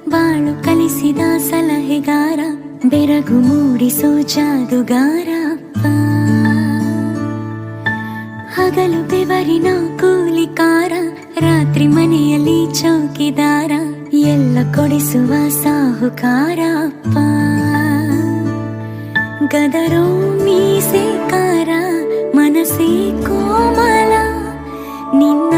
ಬಾಳು ಕಲಿಸಿದ ಸಲಹೆಗಾರ, ಬೆರಗು ಮೂಡಿಸೋ ಜಾದುಗಾರ ಅಪ್ಪ. ಹಗಲು ಬೆವರಿನ ಕೂಲಿಕಾರ, ರಾತ್ರಿ ಮನೆಯಲ್ಲಿ ಚೌಕಿದಾರ, ಎಲ್ಲ ಕೊಡಿಸುವ ಸಾಹುಕಾರ ಅಪ್ಪ. ಗದರೋ ಮೀಸೆಕಾರ, ಮನಸ್ಸೇ ಕೋಮಲ, ನಿನ್ನ